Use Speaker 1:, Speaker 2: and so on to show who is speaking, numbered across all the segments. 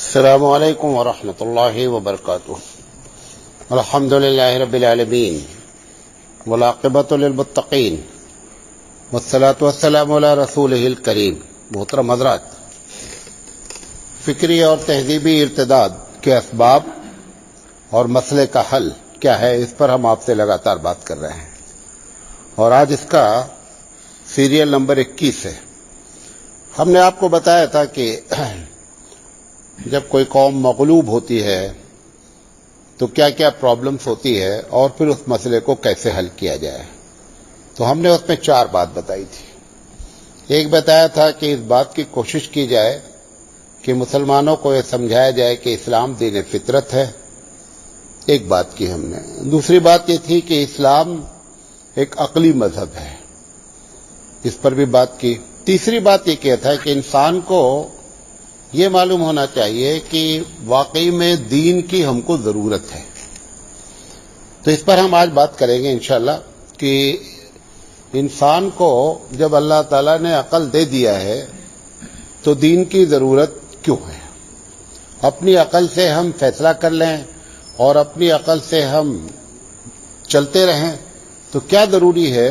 Speaker 1: السلام علیکم ورحمۃ اللہ وبرکاتہ۔ الحمد للہ رب العالمین والعاقبۃ للمتقین والصلاۃ والسلام علی رسولہ الکریم۔ محترم حضرات، فکری اور تہذیبی ارتداد کے اسباب اور مسئلے کا حل کیا ہے، اس پر ہم آپ سے لگاتار بات کر رہے ہیں، اور آج اس کا سیریل نمبر 21 ہے۔ ہم نے آپ کو بتایا تھا کہ جب کوئی قوم مغلوب ہوتی ہے تو کیا کیا پرابلمز ہوتی ہے اور پھر اس مسئلے کو کیسے حل کیا جائے۔ تو ہم نے اس میں 4 بات بتائی تھی۔ ایک بتایا تھا کہ اس بات کی کوشش کی جائے کہ مسلمانوں کو یہ سمجھایا جائے کہ اسلام دین فطرت ہے، ایک بات کی ہم نے۔ دوسری بات یہ تھی کہ اسلام ایک عقلی مذہب ہے، اس پر بھی بات کی۔ تیسری بات یہ کیا تھا کہ انسان کو یہ معلوم ہونا چاہیے کہ واقعی میں دین کی ہم کو ضرورت ہے۔ تو اس پر ہم آج بات کریں گے انشاءاللہ کہ انسان کو جب اللہ تعالیٰ نے عقل دے دیا ہے تو دین کی ضرورت کیوں ہے۔ اپنی عقل سے ہم فیصلہ کر لیں اور اپنی عقل سے ہم چلتے رہیں تو کیا ضروری ہے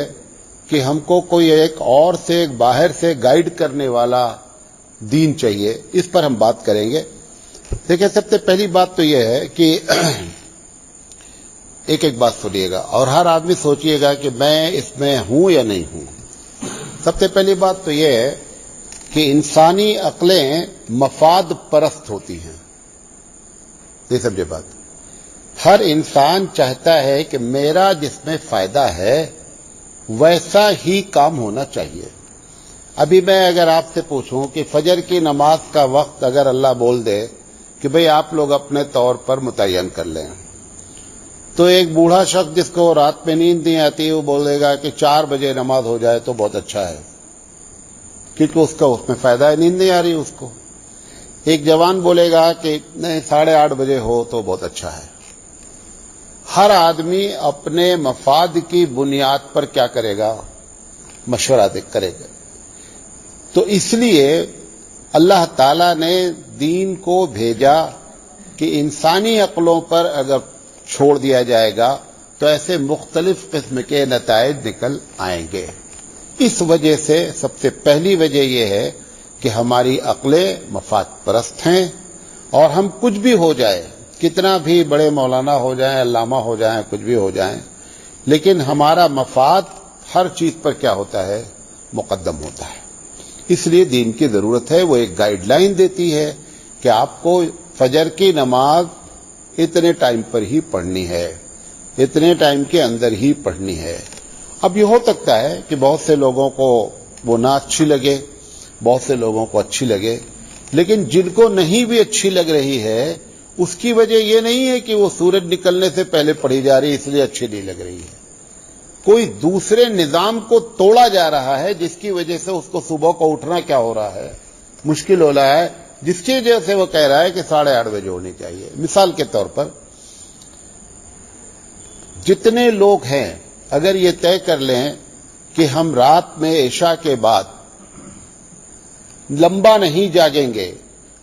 Speaker 1: کہ ہم کو کوئی ایک اور سے باہر سے گائیڈ کرنے والا دین چاہیے۔ اس پر ہم بات کریں گے۔ دیکھیں، سب سے پہلی بات تو یہ ہے کہ ایک بات سنیے گا اور ہر آدمی سوچئے گا کہ میں اس میں ہوں یا نہیں ہوں۔ سب سے پہلی بات تو یہ ہے کہ انسانی عقلیں مفاد پرست ہوتی ہیں۔ یہ سمجھے بات، ہر انسان چاہتا ہے کہ میرا جس میں فائدہ ہے ویسا ہی کام ہونا چاہیے۔ ابھی میں اگر آپ سے پوچھوں کہ فجر کی نماز کا وقت اگر اللہ بول دے کہ بھئی آپ لوگ اپنے طور پر متعین کر لیں، تو ایک بوڑھا شخص جس کو رات میں نیند نہیں آتی وہ بولے گا کہ 4 بجے نماز ہو جائے تو بہت اچھا ہے، کیونکہ اس میں فائدہ ہے، نیند نہیں آ رہی اس کو۔ ایک جوان بولے گا کہ نہیں 8:30 بجے ہو تو بہت اچھا ہے۔ ہر آدمی اپنے مفاد کی بنیاد پر کیا کرے گا؟ مشورہ کرے گا۔ تو اس لیے اللہ تعالیٰ نے دین کو بھیجا کہ انسانی عقلوں پر اگر چھوڑ دیا جائے گا تو ایسے مختلف قسم کے نتائج نکل آئیں گے۔ اس وجہ سے سب سے پہلی وجہ یہ ہے کہ ہماری عقلیں مفاد پرست ہیں، اور ہم کچھ بھی ہو جائے، کتنا بھی بڑے مولانا ہو جائیں، علامہ ہو جائیں، کچھ بھی ہو جائیں، لیکن ہمارا مفاد ہر چیز پر کیا ہوتا ہے؟ مقدم ہوتا ہے۔ اس لیے دین کی ضرورت ہے۔ وہ ایک گائیڈ لائن دیتی ہے کہ آپ کو فجر کی نماز اتنے ٹائم پر ہی پڑھنی ہے، اتنے ٹائم کے اندر ہی پڑھنی ہے۔ اب یہ ہو سکتا ہے کہ بہت سے لوگوں کو وہ نہ اچھی لگے، بہت سے لوگوں کو اچھی لگے، لیکن جن کو نہیں بھی اچھی لگ رہی ہے اس کی وجہ یہ نہیں ہے کہ وہ سورج نکلنے سے پہلے پڑھی جا رہی اس لیے اچھی نہیں لگ رہی ہے۔ کوئی دوسرے نظام کو توڑا جا رہا ہے جس کی وجہ سے اس کو صبح کو اٹھنا کیا ہو رہا ہے؟ مشکل ہو رہا ہے، جس کی وجہ سے وہ کہہ رہا ہے کہ 8:30 بجے ہونی چاہیے۔ مثال کے طور پر جتنے لوگ ہیں اگر یہ طے کر لیں کہ ہم رات میں عشاء کے بعد لمبا نہیں جاگیں گے،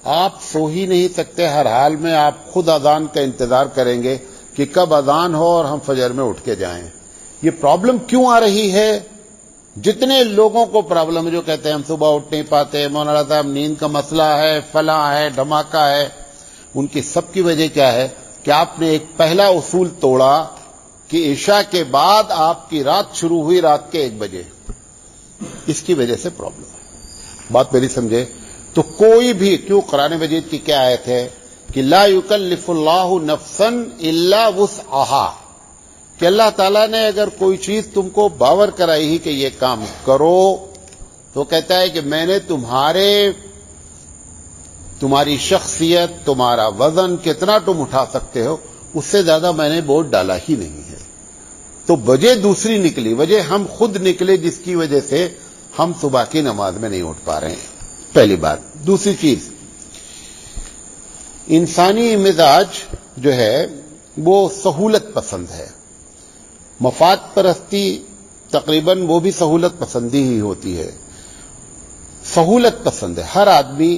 Speaker 1: آپ سو ہی نہیں سکتے، ہر حال میں آپ خود اذان کا انتظار کریں گے کہ کب اذان ہو اور ہم فجر میں اٹھ کے جائیں۔ یہ پرابلم کیوں آ رہی ہے؟ جتنے لوگوں کو پرابلم ہے جو کہتے ہیں ہم صبح اٹھ نہیں پاتے، مولانا صاحب نیند کا مسئلہ ہے، فلاں ہے، دھماکہ ہے، ان کی سب کی وجہ کیا ہے کہ آپ نے ایک پہلا اصول توڑا کہ عشاء کے بعد آپ کی رات شروع ہوئی رات کے 1 بجے۔ اس کی وجہ سے پرابلم ہے۔ بات میری سمجھے؟ تو کوئی بھی، کیوں قرآن مجید کی کیا آیت ہے کہ لا یکلف اللہ نفسا الا وسعہا، کہ اللہ تعالیٰ نے اگر کوئی چیز تم کو باور کرائی ہی کہ یہ کام کرو تو کہتا ہے کہ میں نے تمہاری شخصیت، تمہارا وزن کتنا تم اٹھا سکتے ہو اس سے زیادہ میں نے بوجھ ڈالا ہی نہیں ہے۔ تو وجہ دوسری نکلی، وجہ ہم خود نکلے جس کی وجہ سے ہم صبح کی نماز میں نہیں اٹھ پا رہے ہیں، پہلی بات۔ دوسری چیز، انسانی مزاج جو ہے وہ سہولت پسند ہے۔ مفاد پرستی تقریباً وہ بھی سہولت پسندی ہی ہوتی ہے، سہولت پسند ہے۔ ہر آدمی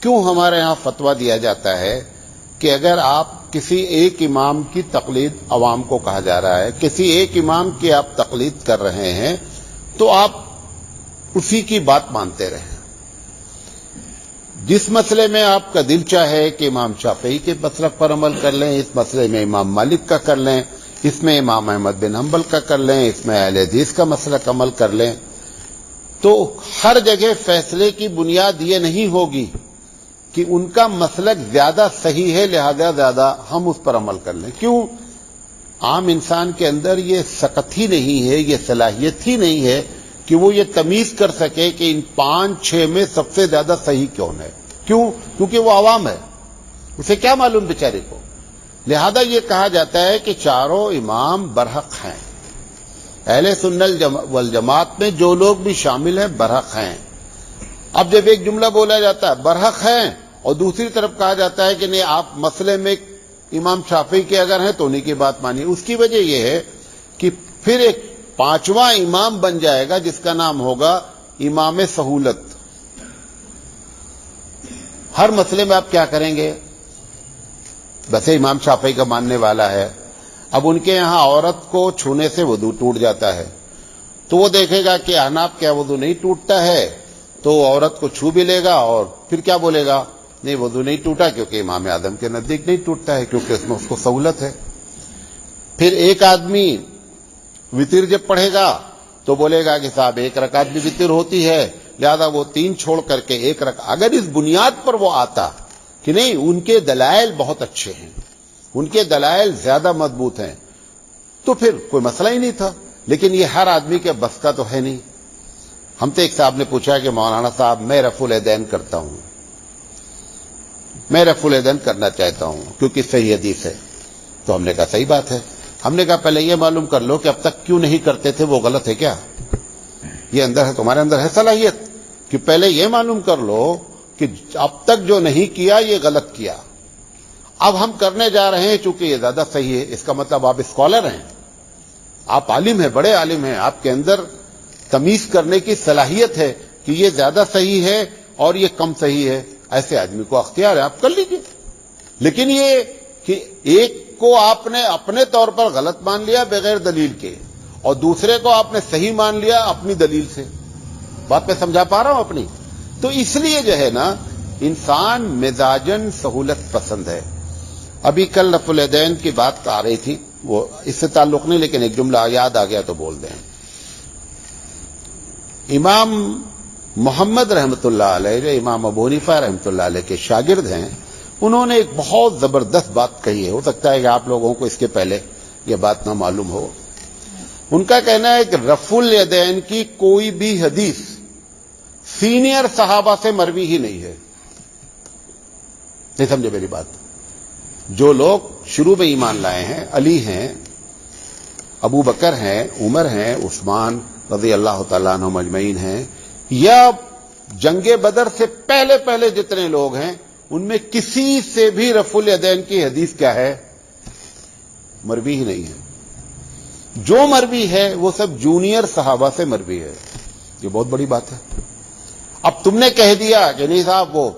Speaker 1: کیوں ہمارے ہاں فتویٰ دیا جاتا ہے کہ اگر آپ کسی ایک امام کی تقلید عوام کو کہا جا رہا ہے، کسی ایک امام کی آپ تقلید کر رہے ہیں تو آپ اسی کی بات مانتے رہیں؟ جس مسئلے میں آپ کا دل چاہے کہ امام شافعی کے مسلک پر عمل کر لیں، اس مسئلے میں امام مالک کا کر لیں، اس میں امام احمد بن حنبل کا کر لیں، اس میں اہل حدیث کا مسلک عمل کر لیں، تو ہر جگہ فیصلے کی بنیاد یہ نہیں ہوگی کہ ان کا مسلک زیادہ صحیح ہے لہذا زیادہ ہم اس پر عمل کر لیں۔ کیوں؟ عام انسان کے اندر یہ سکت ہی نہیں ہے، یہ صلاحیت ہی نہیں ہے کہ وہ یہ تمیز کر سکے کہ ان 5-6 میں سب سے زیادہ صحیح کون ہے۔ کیوں؟ کیونکہ وہ عوام ہے، اسے کیا معلوم بیچارے کو۔ لہذا یہ کہا جاتا ہے کہ چاروں امام برحق ہیں، اہل سنت والجماعت میں جو لوگ بھی شامل ہیں برحق ہیں۔ اب جب ایک جملہ بولا جاتا ہے برحق ہیں اور دوسری طرف کہا جاتا ہے کہ نہیں آپ مسئلے میں امام شافعی کے اگر ہیں تو انہیں کی بات مانیے، اس کی وجہ یہ ہے کہ پھر ایک 5واں امام بن جائے گا جس کا نام ہوگا امام سہولت۔ ہر مسئلے میں آپ کیا کریں گے؟ ویسے امام شافعی کا ماننے والا ہے، اب ان کے یہاں عورت کو چھونے سے وضو ٹوٹ جاتا ہے تو وہ دیکھے گا کہ احناف کیا وضو نہیں ٹوٹتا ہے، تو عورت کو چھو بھی لے گا اور پھر کیا بولے گا؟ نہیں وضو نہیں ٹوٹا کیونکہ امام اعظم کے نزدیک نہیں ٹوٹتا ہے، کیونکہ اس میں اس کو سہولت ہے۔ پھر ایک آدمی وطر جب پڑھے گا تو بولے گا کہ صاحب 1 رکعت بھی وطر ہوتی ہے، لہذا وہ 3 چھوڑ کر کے 1 رکعت۔ اگر اس بنیاد پر وہ آتا کہ نہیں ان کے دلائل بہت اچھے ہیں، ان کے دلائل زیادہ مضبوط ہیں، تو پھر کوئی مسئلہ ہی نہیں تھا۔ لیکن یہ ہر آدمی کے بس کا تو ہے نہیں۔ ہم سے ایک صاحب نے پوچھا کہ مولانا صاحب میں رفع الیدین کرتا ہوں، میں رفع الیدین کرنا چاہتا ہوں کیونکہ صحیح حدیث ہے۔ تو ہم نے کہا صحیح بات ہے۔ ہم نے کہا پہلے یہ معلوم کر لو کہ اب تک کیوں نہیں کرتے تھے، وہ غلط ہے کیا؟ یہ اندر ہے، تمہارے اندر ہے صلاحیت کہ پہلے یہ معلوم کر لو کہ اب تک جو نہیں کیا یہ غلط کیا، اب ہم کرنے جا رہے ہیں چونکہ یہ زیادہ صحیح ہے۔ اس کا مطلب آپ اسکالر ہیں، آپ عالم ہیں، بڑے عالم ہیں، آپ کے اندر تمیز کرنے کی صلاحیت ہے کہ یہ زیادہ صحیح ہے اور یہ کم صحیح ہے۔ ایسے آدمی کو اختیار ہے، آپ کر لیجئے۔ لیکن یہ کہ ایک کو آپ نے اپنے طور پر غلط مان لیا بغیر دلیل کے اور دوسرے کو آپ نے صحیح مان لیا اپنی دلیل سے، بات میں سمجھا پا رہا ہوں اپنی؟ تو اس لیے جو ہے نا انسان مزاجن سہولت پسند ہے۔ ابھی کل رفع الیدین کی بات آ رہی تھی، وہ اس سے تعلق نہیں لیکن ایک جملہ یاد آ گیا تو بول دیں۔ امام محمد رحمۃ اللہ علیہ جو امام ابو حنیفہ رحمۃ اللہ علیہ کے شاگرد ہیں، انہوں نے ایک بہت زبردست بات کہی ہے، ہو سکتا ہے کہ آپ لوگوں کو اس کے پہلے یہ بات نہ معلوم ہو۔ ان کا کہنا ہے کہ رفع الیدین کی کوئی بھی حدیث سینئر صحابہ سے مروی ہی نہیں ہے۔ نہیں سمجھے میری بات؟ جو لوگ شروع میں ایمان لائے ہیں، علی ہیں، ابو بکر ہیں، عمر ہیں، عثمان رضی اللہ تعالیٰ عنہم اجمعین ہیں، یا جنگ بدر سے پہلے جتنے لوگ ہیں، ان میں کسی سے بھی رفع الیدین کی حدیث کیا ہے؟ مروی ہی نہیں ہے۔ جو مروی ہے وہ سب جونیئر صحابہ سے مروی ہے۔ یہ بہت بڑی بات ہے۔ اب تم نے کہہ دیا کہ نہیں صاحب وہ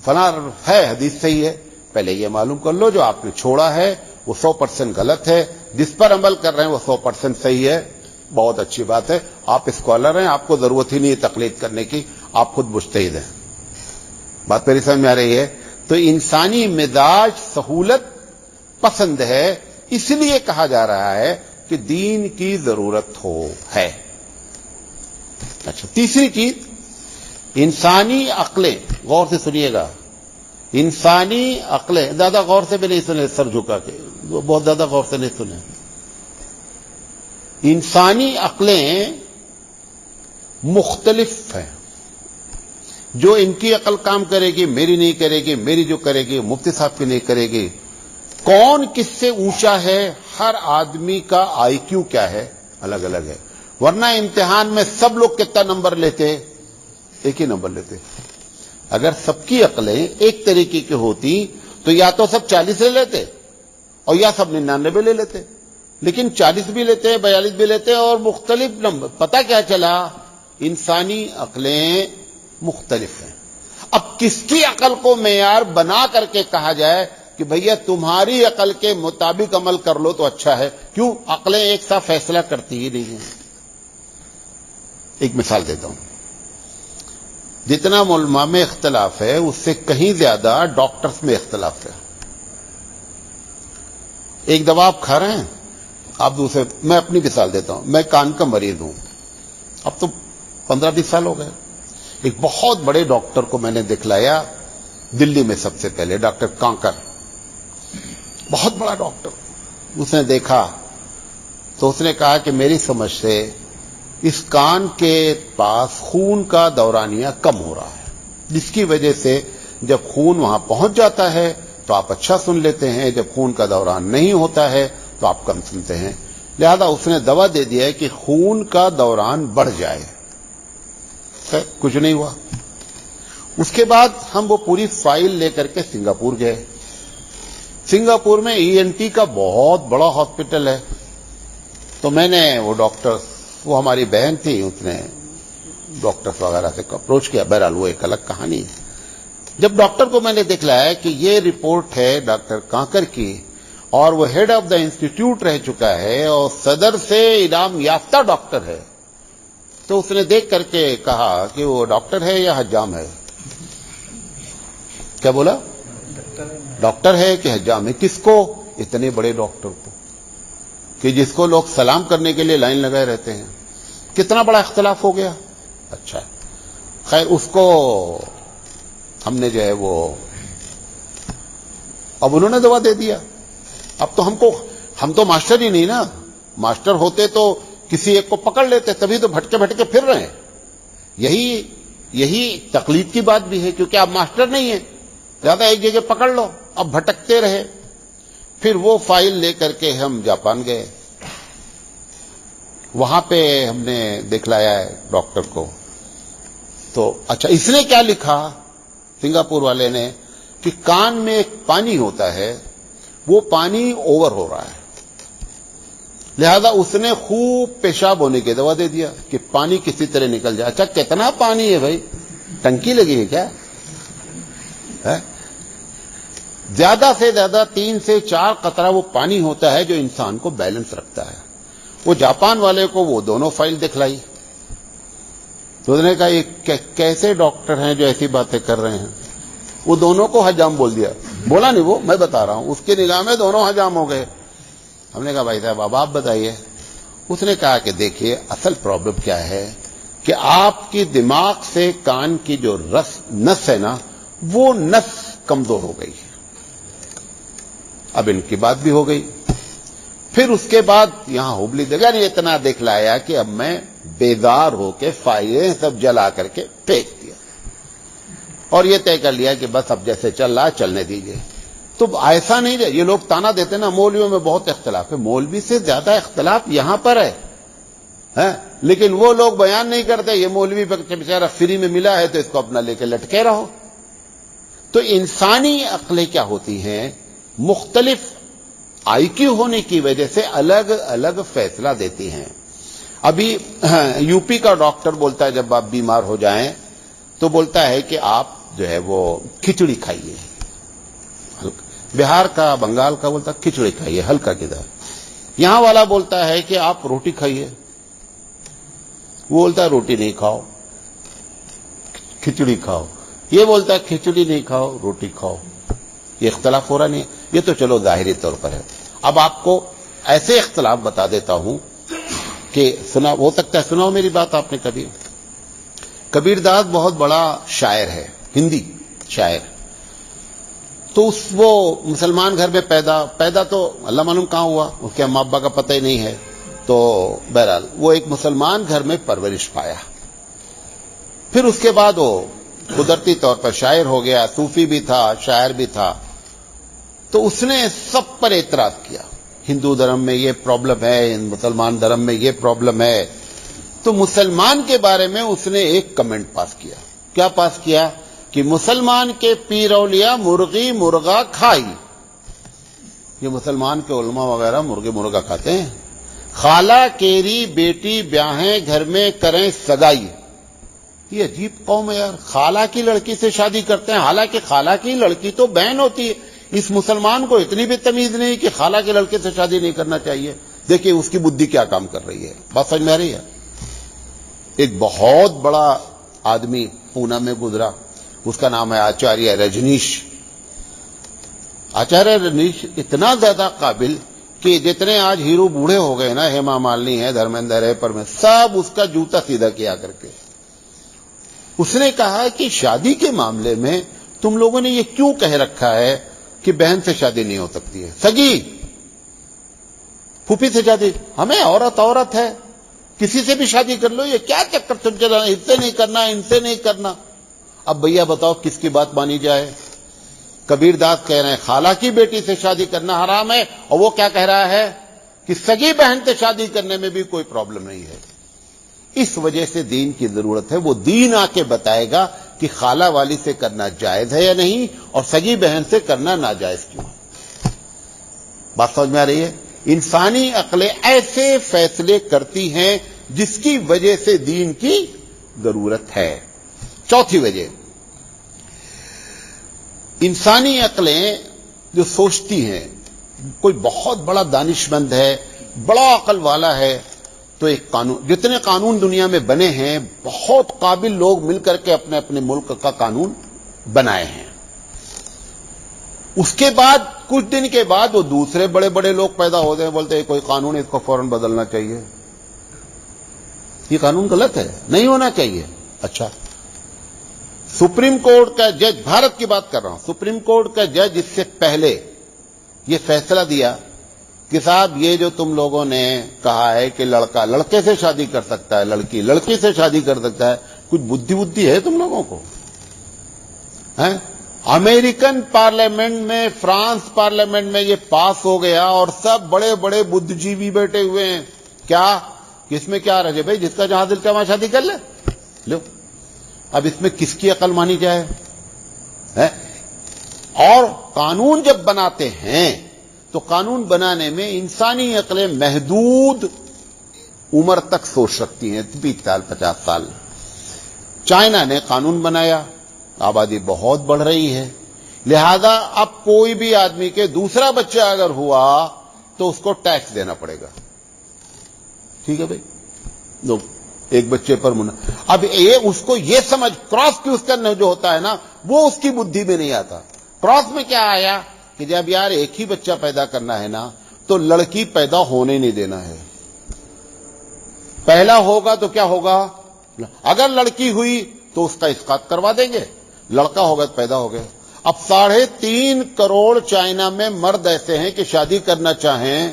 Speaker 1: فلاں ہے حدیث صحیح ہے، پہلے یہ معلوم کر لو جو آپ نے چھوڑا ہے وہ 100% غلط ہے، جس پر عمل کر رہے ہیں وہ 100% صحیح ہے۔ بہت اچھی بات ہے، آپ اسکالر ہیں، آپ کو ضرورت ہی نہیں ہے تقلید کرنے کی، آپ خود مجتہد ہیں۔ بات میری سمجھ میں آ رہی ہے؟ تو انسانی مزاج سہولت پسند ہے، اس لیے کہا جا رہا ہے کہ دین کی ضرورت ہے۔ اچھا، تیسری چیز انسانی عقلیں، غور سے سنیے گا، انسانی عقلیں، زیادہ غور سے بھی نہیں سنے، سر جھکا کے بہت زیادہ غور سے نہیں سنے۔ انسانی عقلیں مختلف ہیں، جو ان کی عقل کام کرے گی میری نہیں کرے گی، میری جو کرے گی مفتی صاحب کی نہیں کرے گی۔ کون کس سے اونچا ہے، ہر آدمی کا آئی کیو کیا ہے، الگ الگ ہے۔ ورنہ امتحان میں سب لوگ کتنا نمبر لیتے؟ ایک ہی نمبر لیتے۔ اگر سب کی عقلیں ایک طریقے کی ہوتی تو یا تو سب 40 لے لیتے اور یا سب 99 لے لیتے، لیکن 40 بھی لیتے ہیں، 42 بھی لیتے ہیں اور مختلف نمبر۔ پتہ کیا چلا؟ انسانی عقلیں مختلف ہیں۔ اب کس کی عقل کو معیار بنا کر کے کہا جائے کہ بھیا تمہاری عقل کے مطابق عمل کر لو تو اچھا ہے؟ کیوں عقلیں ایک ساتھ فیصلہ کرتی ہی نہیں ہیں. ایک مثال دیتا ہوں. جتنا علماء میں اختلاف ہے اس سے کہیں زیادہ ڈاکٹرز میں اختلاف ہے. ایک دوا آپ کھا رہے ہیں, آپ دوسرے, میں اپنی مثال دیتا ہوں, میں کان کا مریض ہوں, اب تو 15-20 سال ہو گئے. ایک بہت بڑے ڈاکٹر کو میں نے دکھلایا دلی میں, سب سے پہلے ڈاکٹر کانکر, بہت بڑا ڈاکٹر. اس نے دیکھا تو اس نے کہا کہ میری سمجھ سے اس کان کے پاس خون کا دورانیہ کم ہو رہا ہے, جس کی وجہ سے جب خون وہاں پہنچ جاتا ہے تو آپ اچھا سن لیتے ہیں, جب خون کا دوران نہیں ہوتا ہے تو آپ کم سنتے ہیں. لہذا اس نے دوا دے دیا ہے کہ خون کا دوران بڑھ جائے. کچھ نہیں ہوا. اس کے بعد ہم وہ پوری فائل لے کر کے سنگاپور گئے. سنگاپور میں ENT کا بہت بڑا ہاسپٹل ہے. تو میں نے وہ ڈاکٹر, وہ ہماری بہن تھی, اس نے ڈاکٹر وغیرہ سے اپروچ کیا. بہرحال وہ ایک الگ کہانی ہے. جب ڈاکٹر کو میں نے دکھلایا کہ یہ رپورٹ ہے ڈاکٹر کانکر کی, اور وہ ہیڈ آف دا انسٹیٹیوٹ رہ چکا ہے اور صدر سے انعام یافتہ ڈاکٹر ہے, تو اس نے دیکھ کر کے کہا کہ وہ ڈاکٹر ہے یا حجام ہے. کیا بولا؟ ڈاکٹر ہے کہ حجام ہے. کس کو؟ اتنے بڑے ڈاکٹر کو, کہ جس کو لوگ سلام کرنے کے لیے لائن لگائے رہتے ہیں. کتنا بڑا اختلاف ہو گیا. اچھا خیر, اس کو ہم نے جو ہے وہ, اب انہوں نے دوا دے دیا. اب تو ہم تو ماسٹر ہی نہیں نا. ماسٹر ہوتے تو کسی ایک کو پکڑ لیتے, تبھی تو بھٹکے بھٹکے پھر رہے ہیں. یہی تقلید کی بات بھی ہے, کیونکہ آپ ماسٹر نہیں ہیں, زیادہ ایک جگہ پکڑ لو, اب بھٹکتے رہے. پھر وہ فائل لے کر کے ہم جاپان گئے. وہاں پہ ہم نے دکھلایا ہے ڈاکٹر کو. تو اچھا, اس نے کیا لکھا سنگاپور والے نے, کہ کان میں ایک پانی ہوتا ہے, وہ پانی اوور ہو رہا ہے, لہذا اس نے خوب پیشاب ہونے کی دوا دے دیا کہ پانی کسی طرح نکل جائے. اچھا کتنا پانی ہے بھائی, ٹنکی لگی ہے کیا؟ زیادہ سے زیادہ 3 سے 4 قطرہ وہ پانی ہوتا ہے جو انسان کو بیلنس رکھتا ہے. وہ جاپان والے کو وہ دونوں فائل دکھلائی, تو اس نے کہا یہ کیسے ڈاکٹر ہیں جو ایسی باتیں کر رہے ہیں. وہ دونوں کو حجام بول دیا. بولا نہیں, وہ میں بتا رہا ہوں, اس کی نگاہ میں دونوں حجام ہو گئے. ہم نے کہا بھائی صاحب اب آپ بتائیے. اس نے کہا کہ دیکھیے اصل پرابلم کیا ہے کہ آپ کی دماغ سے کان کی جو نس ہے نا, وہ نس کمزور ہو گئی ہے. اب ان کی بات بھی ہو گئی. پھر اس کے بعد یہاں ہوبلی جگہ نے اتنا دکھلایا کہ اب میں بیزار ہو کے فائلیں سب جلا کر کے پھینک دیا, اور یہ طے کر لیا کہ بس اب جیسے چل رہا چلنے دیجیے. تو ایسا نہیں ہے, یہ لوگ تانا دیتے نا مولویوں میں بہت اختلاف ہے. مولوی سے زیادہ اختلاف یہاں پر ہے, لیکن وہ لوگ بیان نہیں کرتے. یہ مولوی بیچارہ فری میں ملا ہے تو اس کو اپنا لے کے لٹکے رہو. تو انسانی عقلیں کیا ہوتی ہیں, مختلف IQ ہونے کی وجہ سے الگ الگ فیصلہ دیتی ہیں. ابھی UP کا ڈاکٹر بولتا ہے جب آپ بیمار ہو جائیں تو بولتا ہے کہ آپ جو ہے وہ کھچڑی کھائیے. بہار کا, بنگال کا بولتا ہے کھچڑی کھائیے, ہلکا کدھر. یہاں والا بولتا ہے کہ آپ روٹی کھائیے, وہ بولتا ہے روٹی نہیں کھاؤ کھچڑی کھاؤ. یہ بولتا ہے کھچڑی نہیں کھاؤ روٹی کھاؤ. یہ اختلاف ہو رہا نہیں. یہ تو چلو ظاہری طور پر ہے. اب آپ کو ایسے اختلاف بتا دیتا ہوں کہ سنا ہو سکتا ہے سنا ہو میری بات آپ نے کبھی. کبیر داس بہت بڑا شاعر ہے, ہندی شاعر. تو وہ مسلمان گھر میں پیدا تو اللہ معلوم کہاں ہوا, اس کے ماں ابا کا پتہ ہی نہیں ہے. تو بہرحال وہ ایک مسلمان گھر میں پرورش پایا. پھر اس کے بعد وہ قدرتی طور پر شاعر ہو گیا, صوفی بھی تھا, شاعر بھی تھا. تو اس نے سب پر اعتراض کیا, ہندو دھرم میں یہ پرابلم ہے, مسلمان دھرم میں یہ پرابلم ہے. تو مسلمان کے بارے میں اس نے ایک کمنٹ پاس کیا. کیا پاس کیا کہ مسلمان کے پیر اولیاء مرغی مرغا کھائی. یہ مسلمان کے علماء وغیرہ مرغی مرغا کھاتے ہیں. خالہ کیری بیٹی بیاہیں گھر میں کریں سگائی. یہ عجیب قوم ہے یار, خالہ کی لڑکی سے شادی کرتے ہیں, حالانکہ خالہ کی لڑکی تو بہن ہوتی ہے. اس مسلمان کو اتنی بھی تمیز نہیں کہ خالہ کے لڑکے سے شادی نہیں کرنا چاہیے. دیکھیں اس کی بدھی کیا کام کر رہی ہے, بات سمجھ میں آ رہی ہے. ایک بہت بڑا آدمی پونا میں گزرا, اس کا نام ہے آچاریہ رجنیش. آچاریہ رجنیش اتنا زیادہ قابل کہ جتنے آج ہیرو بوڑھے ہو گئے نا, ہیما مالنی ہے, دھرمیندر ہے, پر میں سب اس کا جوتا سیدھا کیا کر کے. اس نے کہا کہ شادی کے معاملے میں تم لوگوں نے یہ کیوں کہہ رکھا ہے کہ بہن سے شادی نہیں ہو سکتی ہے, سگی پھوپھی سے شادی, ہمیں عورت ہے, کسی سے بھی شادی کر لو, یہ کیا چکر تم چلا, اس سے نہیں کرنا, ان سے نہیں کرنا. اب بھیا بتاؤ کس کی بات مانی جائے. کبیر داس کہہ رہے ہیں خالہ کی بیٹی سے شادی کرنا حرام ہے, اور وہ کیا کہہ رہا ہے کہ سگی بہن سے شادی کرنے میں بھی کوئی پرابلم نہیں ہے. اس وجہ سے دین کی ضرورت ہے, وہ دین آ کے بتائے گا کہ خالہ والی سے کرنا جائز ہے یا نہیں, اور سگی بہن سے کرنا ناجائز کیوں. بات سمجھ میں آ رہی ہے. انسانی عقلیں ایسے فیصلے کرتی ہیں جس کی وجہ سے دین کی ضرورت ہے. چوتھی وجہ, انسانی عقلیں جو سوچتی ہیں, کوئی بہت بڑا دانشمند ہے, بڑا عقل والا ہے, تو ایک قانون, جتنے قانون دنیا میں بنے ہیں بہت قابل لوگ مل کر کے اپنے اپنے ملک کا قانون بنائے ہیں. اس کے بعد کچھ دن کے بعد وہ دوسرے بڑے بڑے لوگ پیدا ہوتے ہیں, بولتے ہیں کوئی قانون اس کو فوراً بدلنا چاہیے, یہ قانون غلط ہے, نہیں ہونا چاہیے. اچھا, سپریم کورٹ کا جج, بھارت کی بات کر رہا ہوں, سپریم کورٹ کا جج اس سے پہلے یہ فیصلہ دیا کہ صاحب یہ جو تم لوگوں نے کہا ہے کہ لڑکا لڑکے سے شادی کر سکتا ہے, لڑکی لڑکی سے شادی کر سکتا ہے, کچھ بدھی ہے تم لوگوں کو؟ ہیں, امریکن پارلیمنٹ میں, فرانس پارلیمنٹ میں یہ پاس ہو گیا, اور سب بڑے بڑے بدھ جیوی بیٹھے ہوئے ہیں. کیا اس میں کیا رہے بھائی, جس کا جہاں دل کا وہاں شادی کر لے. لو, اب اس میں کس کی عقل مانی جائے؟ اور قانون جب بناتے ہیں تو قانون بنانے میں انسانی عقلیں محدود عمر تک سوچ سکتی ہیں, 20 سال 50 سال. چائنا نے قانون بنایا, آبادی بہت بڑھ رہی ہے, لہذا اب کوئی بھی آدمی کے دوسرا بچہ اگر ہوا تو اس کو ٹیکس دینا پڑے گا. ٹھیک ہے بھائی, لو ایک بچے پر اب اس کو یہ سمجھ, کراس کی اس کا جو ہوتا ہے نا, وہ اس کی بدھی میں نہیں آتا. کراس میں کیا آیا کہ جب یار ایک ہی بچہ پیدا کرنا ہے نا, تو لڑکی پیدا ہونے نہیں دینا ہے. پہلا ہوگا تو کیا ہوگا, اگر لڑکی ہوئی تو اس کا اسقاط کروا دیں گے, لڑکا ہوگا تو پیدا ہو گیا. اب 3.5 کروڑ چائنا میں مرد ایسے ہیں کہ شادی کرنا چاہیں,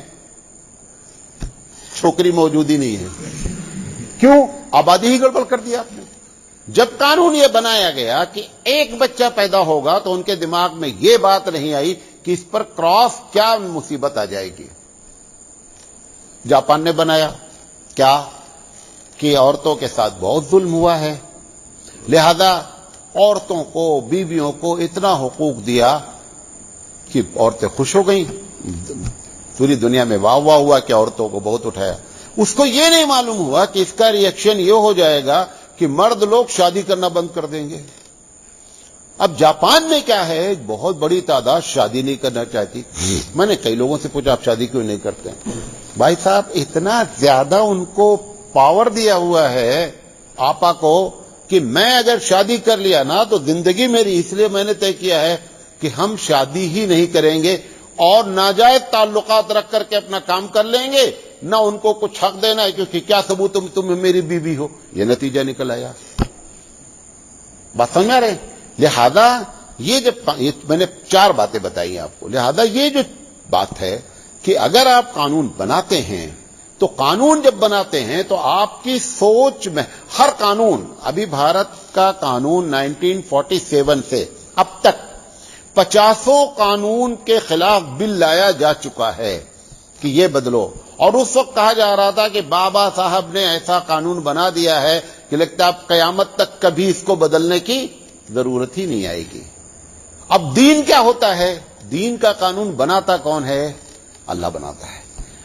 Speaker 1: چھوکری موجود ہی نہیں ہے. کیوں؟ آبادی ہی گڑبڑ کر دیا آپ نے. جب قانون یہ بنایا گیا کہ ایک بچہ پیدا ہوگا تو ان کے دماغ میں یہ بات نہیں آئی کہ اس پر کراس کیا مصیبت آ جائے گی. جاپان نے بنایا کیا کہ عورتوں کے ساتھ بہت ظلم ہوا ہے, لہذا عورتوں کو, بیویوں کو اتنا حقوق دیا کہ عورتیں خوش ہو گئیں. پوری دنیا میں واہ واہ ہوا کہ عورتوں کو بہت اٹھایا. اس کو یہ نہیں معلوم ہوا کہ اس کا ریئیکشن یہ ہو جائے گا کہ مرد لوگ شادی کرنا بند کر دیں گے. اب جاپان میں کیا ہے, بہت بڑی تعداد شادی نہیں کرنا چاہتی. میں نے کئی لوگوں سے پوچھا آپ شادی کیوں نہیں کرتے ہیں؟ بھائی صاحب, اتنا زیادہ ان کو پاور دیا ہوا ہے آپا کو کہ میں اگر شادی کر لیا نا تو زندگی میری, اس لیے میں نے طے کیا ہے کہ ہم شادی ہی نہیں کریں گے, اور ناجائز تعلقات رکھ کر کے اپنا کام کر لیں گے, نہ ان کو کچھ حق دینا ہے, کیونکہ کیا ثبوت تم میری بیوی ہو. یہ نتیجہ نکل آیا. بات سمجھ میں رہے. لہذا یہ جب میں نے 4 باتیں بتائی آپ کو, لہذا یہ جو بات ہے کہ اگر آپ قانون بناتے ہیں تو قانون جب بناتے ہیں تو آپ کی سوچ میں ہر قانون, ابھی بھارت کا قانون 1947 سے اب تک 50 قانون کے خلاف بل لایا جا چکا ہے کہ یہ بدلو, اور اس وقت کہا جا رہا تھا کہ بابا صاحب نے ایسا قانون بنا دیا ہے کہ لگتا ہے اب قیامت تک کبھی اس کو بدلنے کی ضرورت ہی نہیں آئے گی. اب دین کیا ہوتا ہے, دین کا قانون بناتا کون ہے؟ اللہ بناتا ہے.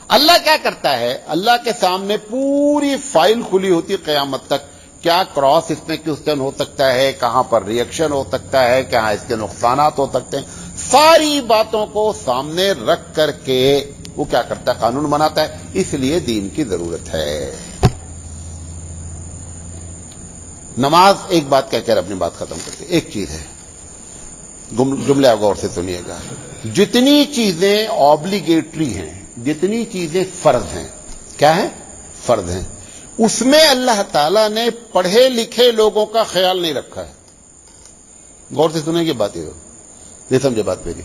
Speaker 1: اللہ کیا کرتا ہے, اللہ کے سامنے پوری فائل کھلی ہوتی قیامت تک کیا کراس اس میں کوسچن ہو سکتا ہے, کہاں پر ریئیکشن ہو سکتا ہے, کہاں اس کے نقصانات ہو سکتے ہیں, ساری باتوں کو سامنے رکھ کر کے وہ کیا کرتا ہے, قانون بناتا ہے. اس لیے دین کی ضرورت ہے. نماز, ایک بات کہہ کر اپنی بات ختم کرتے, ایک چیز ہے, جملے آپ غور سے سنیے گا. جتنی چیزیں آبلیگیٹری ہیں, جتنی چیزیں فرض ہیں, کیا ہے, فرض ہیں, اس میں اللہ تعالیٰ نے پڑھے لکھے لوگوں کا خیال نہیں رکھا ہے. غور سے سنیں گے بات, یہ سمجھے بات میری.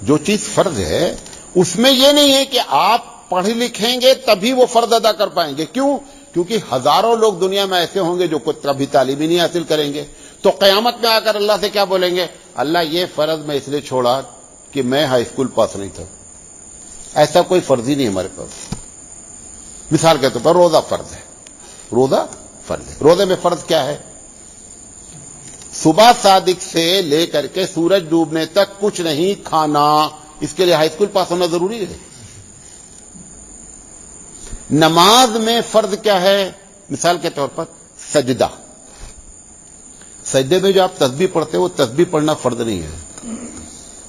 Speaker 1: جو چیز فرض ہے اس میں یہ نہیں ہے کہ آپ پڑھ لکھیں گے تبھی وہ فرض ادا کر پائیں گے. کیوں؟ کیونکہ ہزاروں لوگ دنیا میں ایسے ہوں گے جو کبھی تعلیم ہی نہیں حاصل کریں گے. تو قیامت میں آ کر اللہ سے کیا بولیں گے, اللہ یہ فرض میں اس لیے چھوڑا کہ میں ہائی اسکول پاس نہیں تھا. ایسا کوئی فرض ہی نہیں ہمارے پاس. مثال کے طور پر روزہ فرض ہے, روزہ فرض ہے. روزے میں فرض کیا ہے, صبح صادق سے لے کر کے سورج ڈوبنے تک کچھ نہیں کھانا. اس کے لیے ہائی اسکول پاس ہونا ضروری ہے. نماز میں فرض کیا ہے, مثال کے طور پر سجدہ. سجدے میں جو آپ تسبیح پڑھتے ہیں وہ تسبیح پڑھنا فرض نہیں ہے.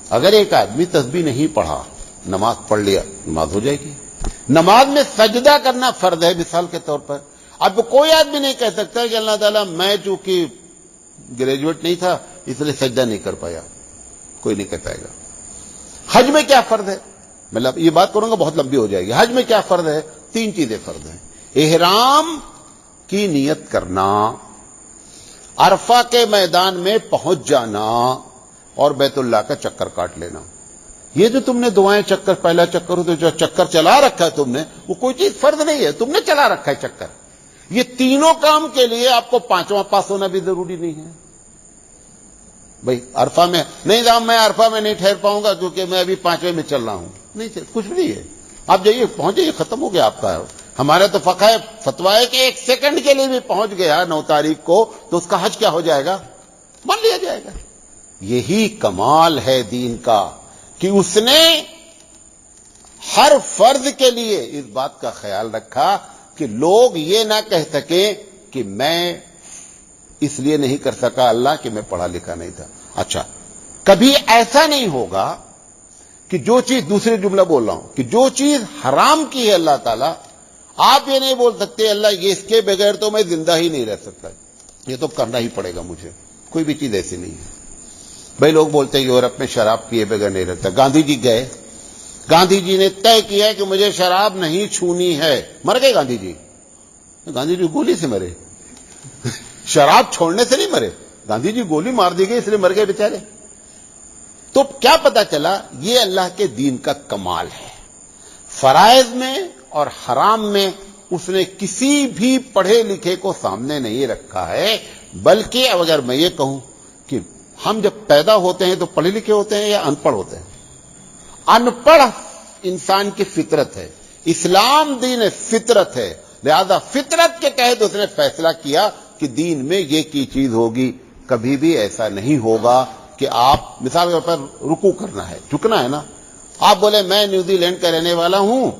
Speaker 1: اگر ایک آدمی تسبیح نہیں پڑھا, نماز پڑھ لیا, نماز ہو جائے گی. نماز میں سجدہ کرنا فرض ہے. مثال کے طور پر اب کوئی آدمی نہیں کہہ سکتا کہ اللہ تعالیٰ میں چونکہ گریجویٹ نہیں تھا اس لیے سجدہ نہیں کر پایا. کوئی نہیں کہہ پائے گا. حج میں کیا فرض ہے, مطلب یہ بات کروں گا بہت لمبی ہو جائے گی. حج میں کیا فرض ہے, 3 چیزیں فرض ہیں. احرام کی نیت کرنا, عرفہ کے میدان میں پہنچ جانا, اور بیت اللہ کا چکر کاٹ لینا. یہ جو تم نے دعائیں چکر, پہلا چکر ہو تو جو چکر چلا رکھا ہے تم نے, وہ کوئی چیز فرض نہیں ہے, تم نے چلا رکھا ہے چکر. یہ تینوں کام کے لیے آپ کو 5واں پاس ہونا بھی ضروری نہیں ہے. بھائی عرفہ میں نہیں صاحب, میں عرفہ میں نہیں ٹھہر پاؤں گا کیونکہ میں ابھی 5ویں میں چل رہا ہوں, نہیں, کچھ بھی نہیں ہے. آپ جائیے, پہنچ جائیے, ختم ہو گیا آپ کا. ہمارا تو فتویٰ ہے کہ 1 سیکنڈ کے لیے بھی پہنچ گیا 9 تاریخ کو تو اس کا حج کیا ہو جائے گا, مان لیا جائے گا. یہی کمال ہے دین کا کہ اس نے ہر فرض کے لیے اس بات کا خیال رکھا کہ لوگ یہ نہ کہہ سکیں کہ میں اس لیے نہیں کر سکا اللہ کہ میں پڑھا لکھا نہیں تھا. اچھا, کبھی ایسا نہیں ہوگا کہ جو چیز, دوسرے جملہ بول رہا ہوں, کہ جو چیز حرام کی ہے اللہ تعالیٰ, آپ یہ نہیں بول سکتے اللہ یہ اس کے بغیر تو میں زندہ ہی نہیں رہ سکتا, یہ تو کرنا ہی پڑے گا مجھے. کوئی بھی چیز ایسی نہیں ہے. بھائی لوگ بولتے ہیں یورپ میں شراب پیے بغیر نہیں رہتا. گاندھی جی گئے, گاندھی جی نے طے کیا کہ مجھے شراب نہیں چھونی ہے, مر گئے گاندھی جی. گاندھی جی گولی سے مرے, شراب چھوڑنے سے نہیں مرے. گاندھی جی گولی مار دی گئی اس لیے مر گئے بیچارے. تو کیا پتا چلا, یہ اللہ کے دین کا کمال ہے. فرائض میں اور حرام میں اس نے کسی بھی پڑھے لکھے کو سامنے نہیں رکھا ہے. بلکہ اب اگر میں یہ کہوں کہ ہم جب پیدا ہوتے ہیں تو پڑھے لکھے ہوتے ہیں یا ان پڑھ ہوتے ہیں؟ ان پڑھ انسان کی فطرت ہے. اسلام دین فطرت ہے, لہذا فطرت کے تحت اس نے فیصلہ کیا کہ دین میں یہ کی چیز ہوگی. کبھی بھی ایسا نہیں ہوگا کہ آپ, مثال کے طور پر رکوع کرنا ہے, جھکنا ہے نا, آپ بولے میں نیوزی لینڈ کا رہنے والا ہوں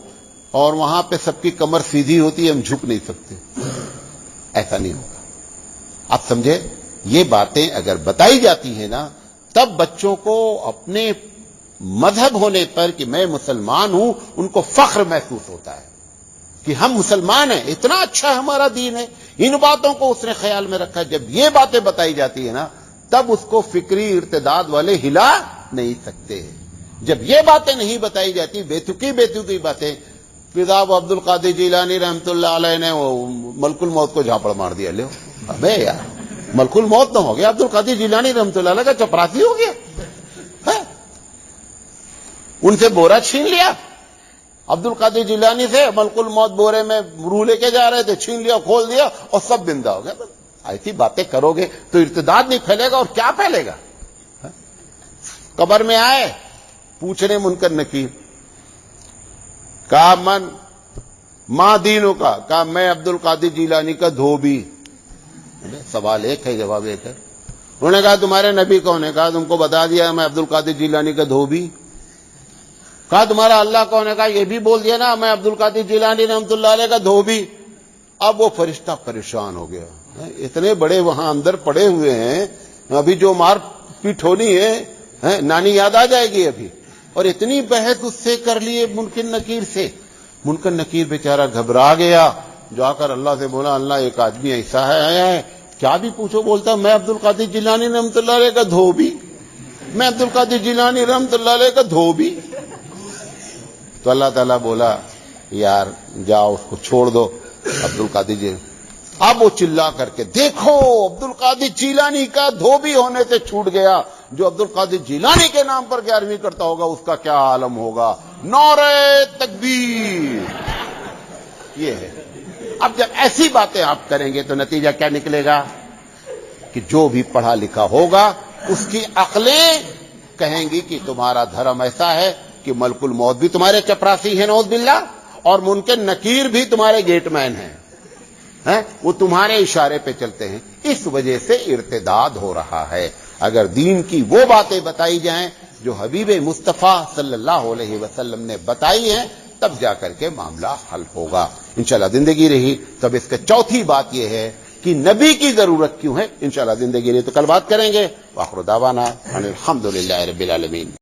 Speaker 1: اور وہاں پہ سب کی کمر سیدھی ہوتی ہے, ہم جھک نہیں سکتے. ایسا نہیں ہوگا. آپ سمجھے, یہ باتیں اگر بتائی جاتی ہیں نا, تب بچوں کو اپنے مذہب ہونے پر کہ میں مسلمان ہوں ان کو فخر محسوس ہوتا ہے کہ ہم مسلمان ہیں, اتنا اچھا ہمارا دین ہے. ان باتوں کو اس نے خیال میں رکھا. جب یہ باتیں بتائی جاتی ہیں نا, تب اس کو فکری ارتداد والے ہلا نہیں سکتے. جب یہ باتیں نہیں بتائی جاتی, بے باتیں, صاحب عبد القادر جیلانی رحمت اللہ علیہ نے ملک الموت کو جھاپڑ مار دیا. لے ابے یار, ملک الموت نہ ہو گیا, عبد القادر جیلانی رحمت اللہ علیہ کا چپراسی ہو گیا. ان سے بورا چھین لیا. عبد القادر جیلانی سے ملک الموت بورے میں روح لے کے جا رہے تھے, چھین لیا, کھول دیا اور سب زندہ ہو گیا. ایسی باتیں کرو گے تو ارتداد نہیں پھیلے گا, اور کیا پھیلے گا. قبر میں آئے, پوچھنے منکر نکیر, کہا من ماں دینوں کا, کہا میں عبد القادر جیلانی کا دھوبی. سوال ایک ہے, جواب ایک ہے. انہوں نے کہا تمہارے نبی کون ہے؟ کہا تم کو بتا دیا میں عبد القادر جیلانی کا دھوبی. کہا تمہارا اللہ کون ہے؟ کہا یہ بھی بول دیا نا, میں عبد القادر جیلانی رحمت اللہ علیہ کا دھوبی. اب وہ فرشتہ پریشان ہو گیا, اتنے بڑے وہاں اندر پڑے ہوئے ہیں, ابھی جو مار پیٹ ہونی ہے نانی یاد آ جائے گی ابھی. اور اتنی بحث اس سے کر لیے منکر نکیر سے. منکر نکیر بیچارہ گھبرا گیا, جا کر اللہ سے بولا اللہ ایک آدمی ایسا ہے آیا ہے, کیا بھی پوچھو بولتا میں عبد القادر جیلانی رحمۃ اللہ علیہ کا دھوبی, میں عبد القادر جیلانی رحمۃ اللہ علیہ کا دھوبی. تو اللہ تعالیٰ بولا یار جاؤ اس کو چھوڑ دو عبد القادر جی. اب وہ چلا کر کے دیکھو عبد القادر جیلانی کا دھوبی ہونے سے چھوٹ گیا, جو عبد القادر جیلانی کے نام پر 11ویں کرتا ہوگا اس کا کیا عالم ہوگا. نعرہ تکبیر. یہ ہے. اب جب ایسی باتیں آپ کریں گے تو نتیجہ کیا نکلے گا کہ جو بھی پڑھا لکھا ہوگا اس کی عقلیں کہیں گی کہ تمہارا دھرم ایسا ہے کہ ملک الموت بھی تمہارے چپراسی ہیں نعوذ باللہ, اور منکر نکیر بھی تمہارے گیٹ مین ہیں, وہ تمہارے اشارے پہ چلتے ہیں. اس وجہ سے ارتداد ہو رہا ہے. اگر دین کی وہ باتیں بتائی جائیں جو حبیب مصطفیٰ صلی اللہ علیہ وسلم نے بتائی ہیں تب جا کر کے معاملہ حل ہوگا. انشاءاللہ زندگی رہی تب اس کا چوتھی بات یہ ہے کہ نبی کی ضرورت کیوں ہے. انشاءاللہ زندگی رہی تو کل بات کریں گے. وآخر دعوانا ان الحمدللہ رب العالمین.